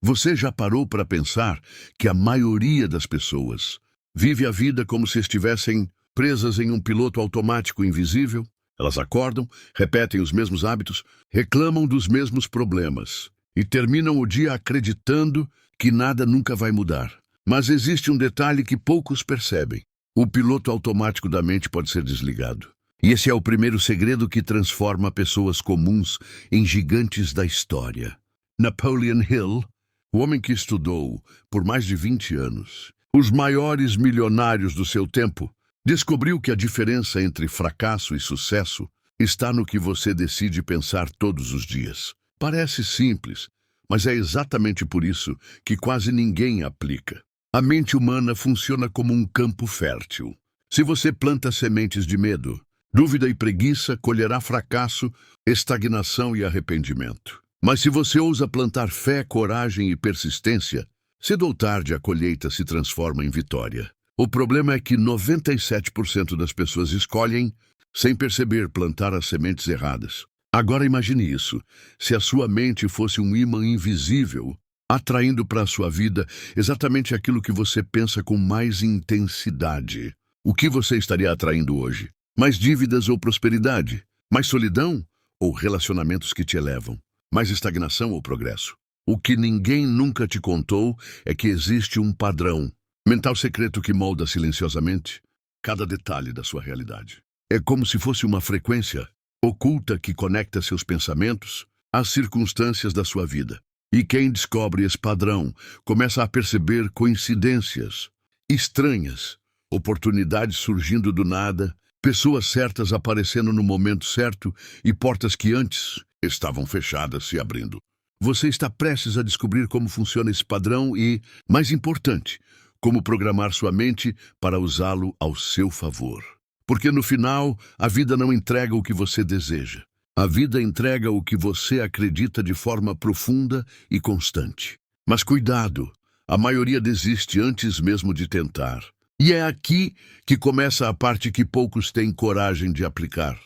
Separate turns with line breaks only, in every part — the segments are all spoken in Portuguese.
Você já parou para pensar que a maioria das pessoas vive a vida como se estivessem presas em um piloto automático invisível? Elas acordam, repetem os mesmos hábitos, reclamam dos mesmos problemas e terminam o dia acreditando que nada nunca vai mudar. Mas existe um detalhe que poucos percebem. O piloto automático da mente pode ser desligado. E esse é o primeiro segredo que transforma pessoas comuns em gigantes da história. Napoleon Hill, o homem que estudou por mais de 20 anos os maiores milionários do seu tempo, descobriu que a diferença entre fracasso e sucesso está no que você decide pensar todos os dias. Parece simples, mas é exatamente por isso que quase ninguém aplica. A mente humana funciona como um campo fértil. Se você planta sementes de medo, dúvida e preguiça, colherá fracasso, estagnação e arrependimento. Mas se você ousa plantar fé, coragem e persistência, cedo ou tarde a colheita se transforma em vitória. O problema é que 97% das pessoas escolhem, sem perceber, plantar as sementes erradas. Agora imagine isso. Se a sua mente fosse um ímã invisível, atraindo para a sua vida exatamente aquilo que você pensa com mais intensidade. O que você estaria atraindo hoje? Mais dívidas ou prosperidade? Mais solidão ou relacionamentos que te elevam? Mais estagnação ou progresso? O que ninguém nunca te contou é que existe um padrão mental secreto que molda silenciosamente cada detalhe da sua realidade. É como se fosse uma frequência oculta que conecta seus pensamentos às circunstâncias da sua vida. E quem descobre esse padrão começa a perceber coincidências estranhas, oportunidades surgindo do nada, pessoas certas aparecendo no momento certo e portas que antes estavam fechadas se abrindo. Você está prestes a descobrir como funciona esse padrão e, mais importante, como programar sua mente para usá-lo ao seu favor. Porque no final, a vida não entrega o que você deseja. A vida entrega o que você acredita de forma profunda e constante. Mas cuidado, a maioria desiste antes mesmo de tentar. E é aqui que começa a parte que poucos têm coragem de aplicar.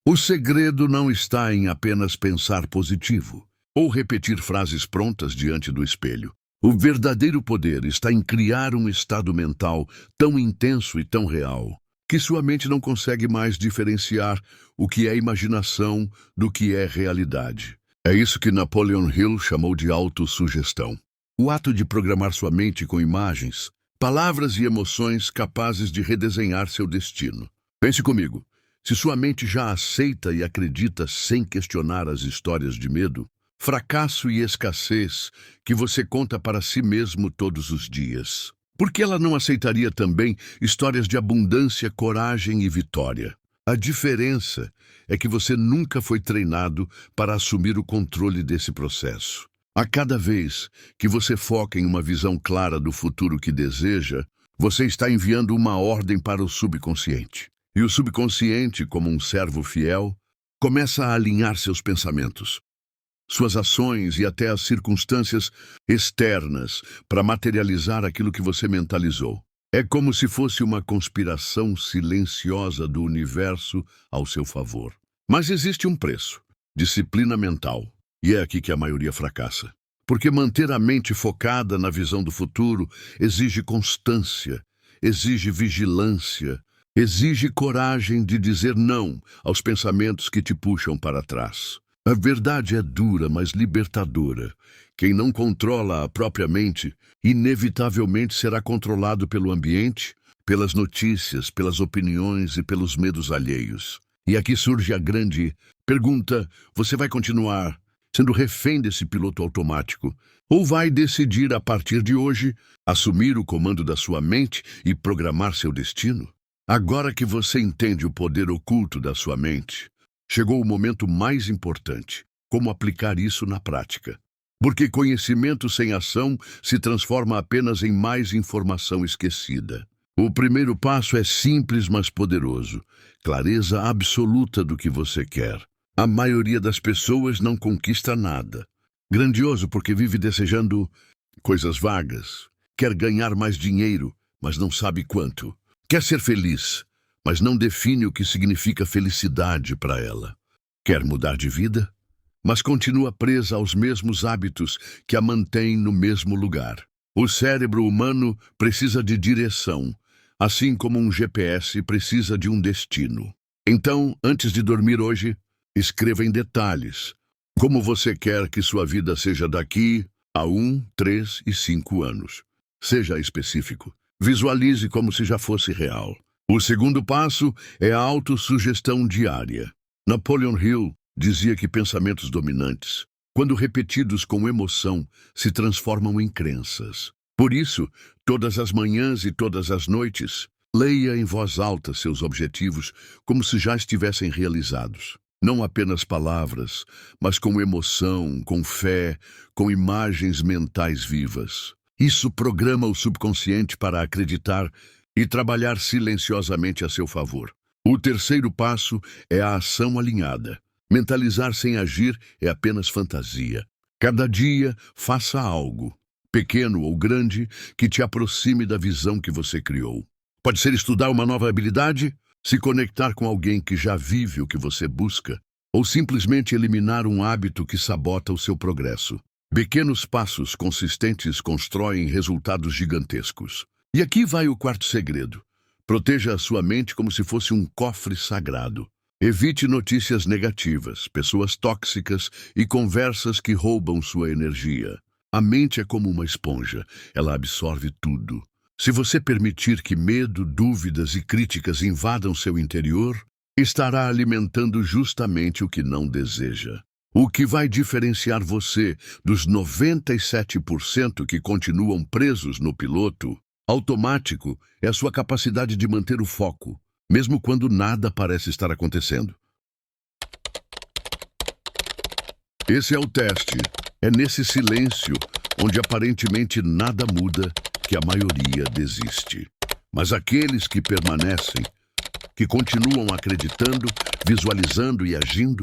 O segredo não está em apenas pensar positivo ou repetir frases prontas diante do espelho. O verdadeiro poder está em criar um estado mental tão intenso e tão real que sua mente não consegue mais diferenciar o que é imaginação do que é realidade. É isso que Napoleon Hill chamou de autossugestão. O ato de programar sua mente com imagens, palavras e emoções capazes de redesenhar seu destino. Pense comigo. Se sua mente já aceita e acredita sem questionar as histórias de medo, fracasso e escassez que você conta para si mesmo todos os dias, por que ela não aceitaria também histórias de abundância, coragem e vitória? A diferença é que você nunca foi treinado para assumir o controle desse processo. A cada vez que você foca em uma visão clara do futuro que deseja, você está enviando uma ordem para o subconsciente. E o subconsciente, como um servo fiel, começa a alinhar seus pensamentos, suas ações e até as circunstâncias externas para materializar aquilo que você mentalizou. É como se fosse uma conspiração silenciosa do universo ao seu favor. Mas existe um preço: disciplina mental. E é aqui que a maioria fracassa. Porque manter a mente focada na visão do futuro exige constância, exige vigilância, exige coragem de dizer não aos pensamentos que te puxam para trás. A verdade é dura, mas libertadora. Quem não controla a própria mente, inevitavelmente será controlado pelo ambiente, pelas notícias, pelas opiniões e pelos medos alheios. E aqui surge a grande pergunta: você vai continuar sendo refém desse piloto automático, ou vai decidir a partir de hoje assumir o comando da sua mente e programar seu destino? Agora que você entende o poder oculto da sua mente, chegou o momento mais importante: como aplicar isso na prática. Porque conhecimento sem ação se transforma apenas em mais informação esquecida. O primeiro passo é simples, mas poderoso: clareza absoluta do que você quer. A maioria das pessoas não conquista nada. Grandioso porque vive desejando coisas vagas. Quer ganhar mais dinheiro, mas não sabe quanto. Quer ser feliz, mas não define o que significa felicidade para ela. Quer mudar de vida, mas continua presa aos mesmos hábitos que a mantêm no mesmo lugar. O cérebro humano precisa de direção, assim como um GPS precisa de um destino. Então, antes de dormir hoje, escreva em detalhes como você quer que sua vida seja daqui a 1, 3 e 5 anos. Seja específico. Visualize como se já fosse real. O segundo passo é a autossugestão diária. Napoleon Hill dizia que pensamentos dominantes, quando repetidos com emoção, se transformam em crenças. Por isso, todas as manhãs e todas as noites, leia em voz alta seus objetivos como se já estivessem realizados. Não apenas palavras, mas com emoção, com fé, com imagens mentais vivas. Isso programa o subconsciente para acreditar e trabalhar silenciosamente a seu favor. O terceiro passo é a ação alinhada. Mentalizar sem agir é apenas fantasia. Cada dia, faça algo, pequeno ou grande, que te aproxime da visão que você criou. Pode ser estudar uma nova habilidade, se conectar com alguém que já vive o que você busca, ou simplesmente eliminar um hábito que sabota o seu progresso. Pequenos passos consistentes constroem resultados gigantescos. E aqui vai o quarto segredo. Proteja a sua mente como se fosse um cofre sagrado. Evite notícias negativas, pessoas tóxicas e conversas que roubam sua energia. A mente é como uma esponja, ela absorve tudo. Se você permitir que medo, dúvidas e críticas invadam seu interior, estará alimentando justamente o que não deseja. O que vai diferenciar você dos 97% que continuam presos no piloto automático é a sua capacidade de manter o foco, mesmo quando nada parece estar acontecendo. Esse é o teste. É nesse silêncio, onde aparentemente nada muda, que a maioria desiste. Mas aqueles que permanecem, que continuam acreditando, visualizando e agindo,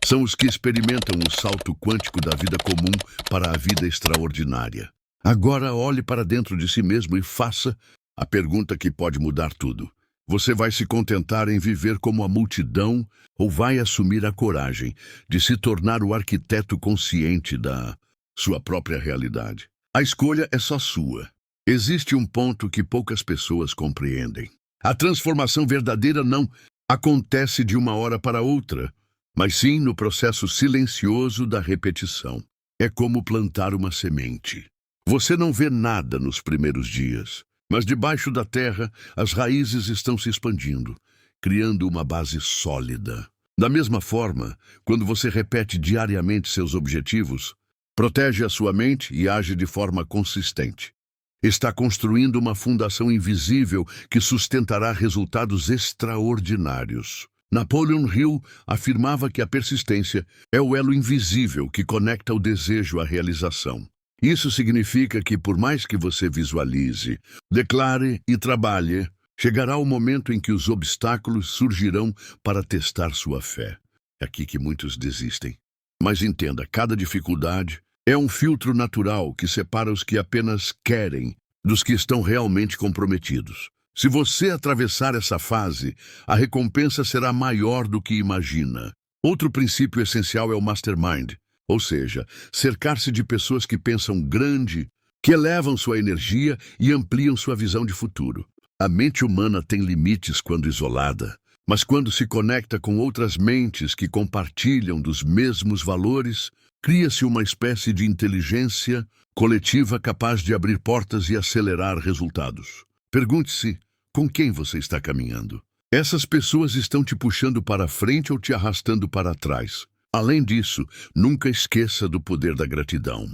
são os que experimentam o salto quântico da vida comum para a vida extraordinária. Agora olhe para dentro de si mesmo e faça a pergunta que pode mudar tudo. Você vai se contentar em viver como a multidão ou vai assumir a coragem de se tornar o arquiteto consciente da sua própria realidade? A escolha é só sua. Existe um ponto que poucas pessoas compreendem. A transformação verdadeira não acontece de uma hora para outra, mas sim no processo silencioso da repetição. É como plantar uma semente. Você não vê nada nos primeiros dias, mas debaixo da terra as raízes estão se expandindo, criando uma base sólida. Da mesma forma, quando você repete diariamente seus objetivos, protege a sua mente e age de forma consistente. Está construindo uma fundação invisível que sustentará resultados extraordinários. Napoleon Hill afirmava que a persistência é o elo invisível que conecta o desejo à realização. Isso significa que, por mais que você visualize, declare e trabalhe, chegará o momento em que os obstáculos surgirão para testar sua fé. É aqui que muitos desistem. Mas entenda, cada dificuldade é um filtro natural que separa os que apenas querem dos que estão realmente comprometidos. Se você atravessar essa fase, a recompensa será maior do que imagina. Outro princípio essencial é o mastermind, ou seja, cercar-se de pessoas que pensam grande, que elevam sua energia e ampliam sua visão de futuro. A mente humana tem limites quando isolada, mas quando se conecta com outras mentes que compartilham dos mesmos valores, cria-se uma espécie de inteligência coletiva capaz de abrir portas e acelerar resultados. Pergunte-se, com quem você está caminhando? Essas pessoas estão te puxando para frente ou te arrastando para trás? Além disso, nunca esqueça do poder da gratidão.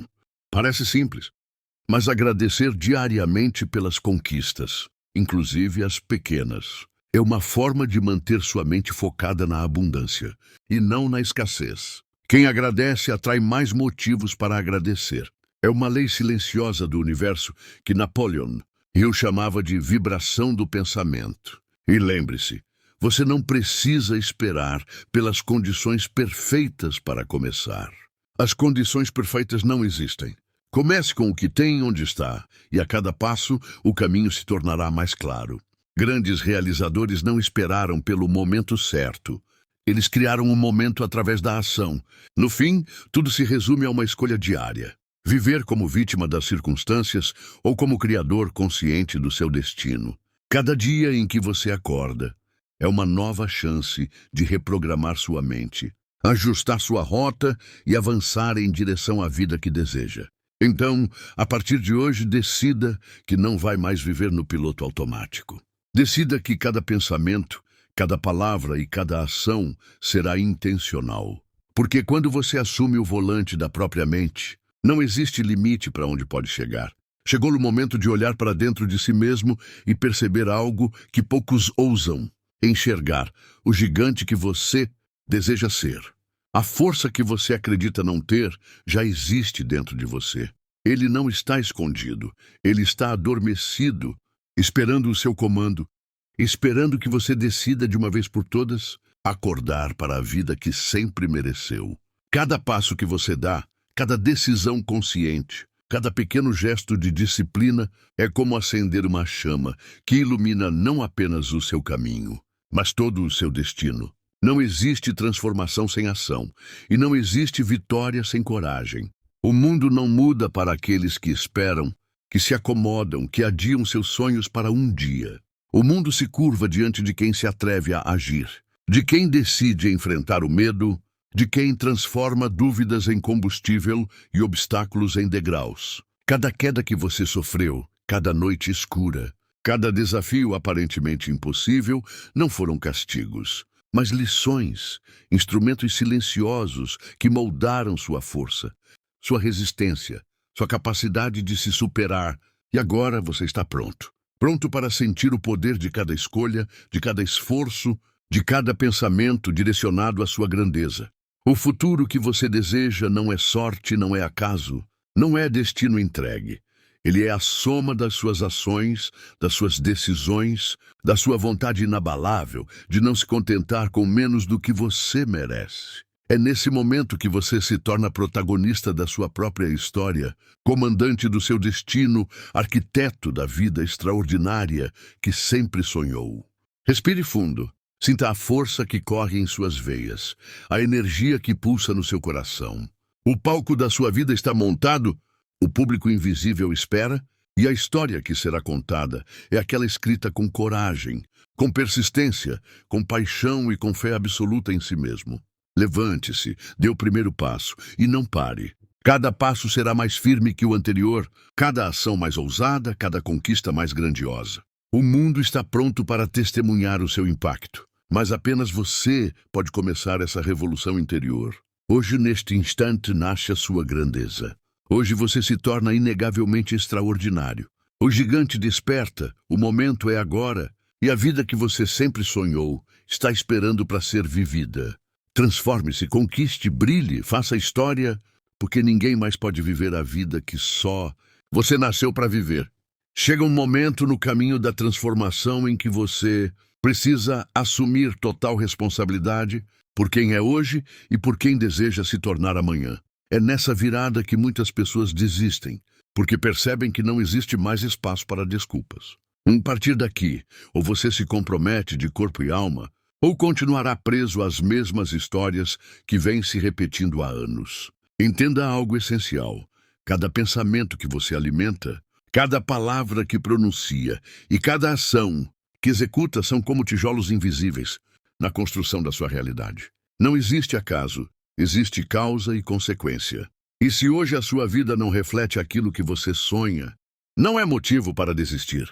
Parece simples, mas agradecer diariamente pelas conquistas, inclusive as pequenas, é uma forma de manter sua mente focada na abundância e não na escassez. Quem agradece atrai mais motivos para agradecer. É uma lei silenciosa do universo que Napoleon Hill chamava de vibração do pensamento. E lembre-se, você não precisa esperar pelas condições perfeitas para começar. As condições perfeitas não existem. Comece com o que tem onde está, e a cada passo o caminho se tornará mais claro. Grandes realizadores não esperaram pelo momento certo. Eles criaram um momento através da ação. No fim, tudo se resume a uma escolha diária. Viver como vítima das circunstâncias ou como criador consciente do seu destino. Cada dia em que você acorda é uma nova chance de reprogramar sua mente, ajustar sua rota e avançar em direção à vida que deseja. Então, a partir de hoje, decida que não vai mais viver no piloto automático. Decida que cada pensamento, cada palavra e cada ação será intencional. Porque quando você assume o volante da própria mente, não existe limite para onde pode chegar. Chegou o momento de olhar para dentro de si mesmo e perceber algo que poucos ousam: enxergar o gigante que você deseja ser. A força que você acredita não ter já existe dentro de você. Ele não está escondido, ele está adormecido, esperando o seu comando, esperando que você decida de uma vez por todas acordar para a vida que sempre mereceu. Cada passo que você dá, cada decisão consciente, cada pequeno gesto de disciplina é como acender uma chama que ilumina não apenas o seu caminho, mas todo o seu destino. Não existe transformação sem ação, e não existe vitória sem coragem. O mundo não muda para aqueles que esperam, que se acomodam, que adiam seus sonhos para um dia. O mundo se curva diante de quem se atreve a agir, de quem decide enfrentar o medo, de quem transforma dúvidas em combustível e obstáculos em degraus. Cada queda que você sofreu, cada noite escura, cada desafio aparentemente impossível não foram castigos, mas lições, instrumentos silenciosos que moldaram sua força, sua resistência, sua capacidade de se superar. E agora você está pronto. Pronto para sentir o poder de cada escolha, de cada esforço, de cada pensamento direcionado à sua grandeza. O futuro que você deseja não é sorte, não é acaso, não é destino entregue. Ele é a soma das suas ações, das suas decisões, da sua vontade inabalável de não se contentar com menos do que você merece. É nesse momento que você se torna protagonista da sua própria história, comandante do seu destino, arquiteto da vida extraordinária que sempre sonhou. Respire fundo. Sinta a força que corre em suas veias, a energia que pulsa no seu coração. O palco da sua vida está montado, o público invisível espera, e a história que será contada é aquela escrita com coragem, com persistência, com paixão e com fé absoluta em si mesmo. Levante-se, dê o primeiro passo e não pare. Cada passo será mais firme que o anterior, cada ação mais ousada, cada conquista mais grandiosa. O mundo está pronto para testemunhar o seu impacto. Mas apenas você pode começar essa revolução interior. Hoje, neste instante, nasce a sua grandeza. Hoje você se torna inegavelmente extraordinário. O gigante desperta, o momento é agora, e a vida que você sempre sonhou está esperando para ser vivida. Transforme-se, conquiste, brilhe, faça história, porque ninguém mais pode viver a vida que só você nasceu para viver. Chega um momento no caminho da transformação em que você precisa assumir total responsabilidade por quem é hoje e por quem deseja se tornar amanhã. É nessa virada que muitas pessoas desistem, porque percebem que não existe mais espaço para desculpas. A partir daqui, ou você se compromete de corpo e alma, ou continuará preso às mesmas histórias que vêm se repetindo há anos. Entenda algo essencial. Cada pensamento que você alimenta, cada palavra que pronuncia e cada ação que executa são como tijolos invisíveis na construção da sua realidade. Não existe acaso, existe causa e consequência. E se hoje a sua vida não reflete aquilo que você sonha, não é motivo para desistir.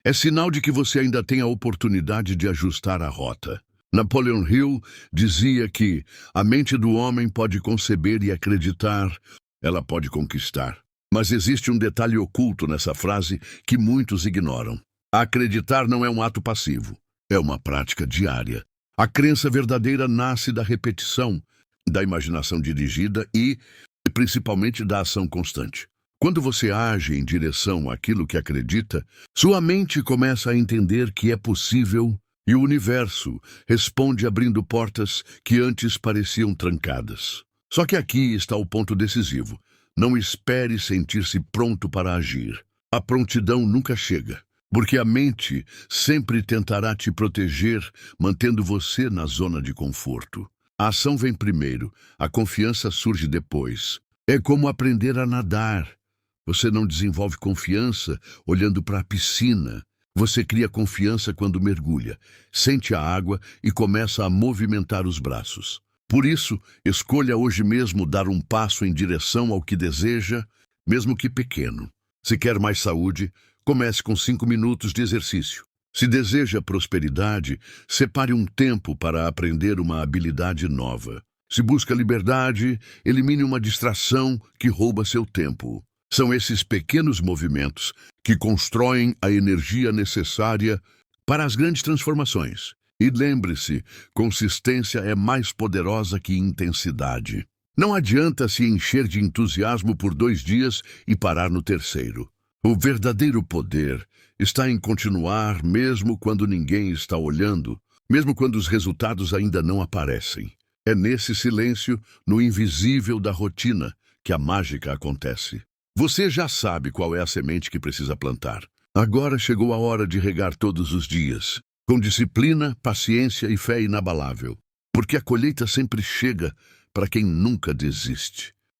É sinal de que você ainda tem a oportunidade de ajustar a rota. Napoleon Hill dizia que a mente do homem pode conceber e acreditar, ela pode conquistar. Mas existe um detalhe oculto nessa frase que muitos ignoram. Acreditar não é um ato passivo, é uma prática diária. A crença verdadeira nasce da repetição, da imaginação dirigida e, principalmente, da ação constante. Quando você age em direção àquilo que acredita, sua mente começa a entender que é possível e o universo responde abrindo portas que antes pareciam trancadas. Só que aqui está o ponto decisivo. Não espere sentir-se pronto para agir. A prontidão nunca chega. Porque a mente sempre tentará te proteger, mantendo você na zona de conforto. A ação vem primeiro, a confiança surge depois. É como aprender a nadar. Você não desenvolve confiança olhando para a piscina. Você cria confiança quando mergulha, sente a água e começa a movimentar os braços. Por isso, escolha hoje mesmo dar um passo em direção ao que deseja, mesmo que pequeno. Se quer mais saúde, comece com 5 minutos de exercício. Se deseja prosperidade, separe um tempo para aprender uma habilidade nova. Se busca liberdade, elimine uma distração que rouba seu tempo. São esses pequenos movimentos que constroem a energia necessária para as grandes transformações. E lembre-se, consistência é mais poderosa que intensidade. Não adianta se encher de entusiasmo por 2 dias e parar no terceiro. O verdadeiro poder está em continuar mesmo quando ninguém está olhando, mesmo quando os resultados ainda não aparecem. É nesse silêncio, no invisível da rotina, que a mágica acontece. Você já sabe qual é a semente que precisa plantar. Agora chegou a hora de regar todos os dias, com disciplina, paciência e fé inabalável. Porque a colheita sempre chega para quem nunca desiste.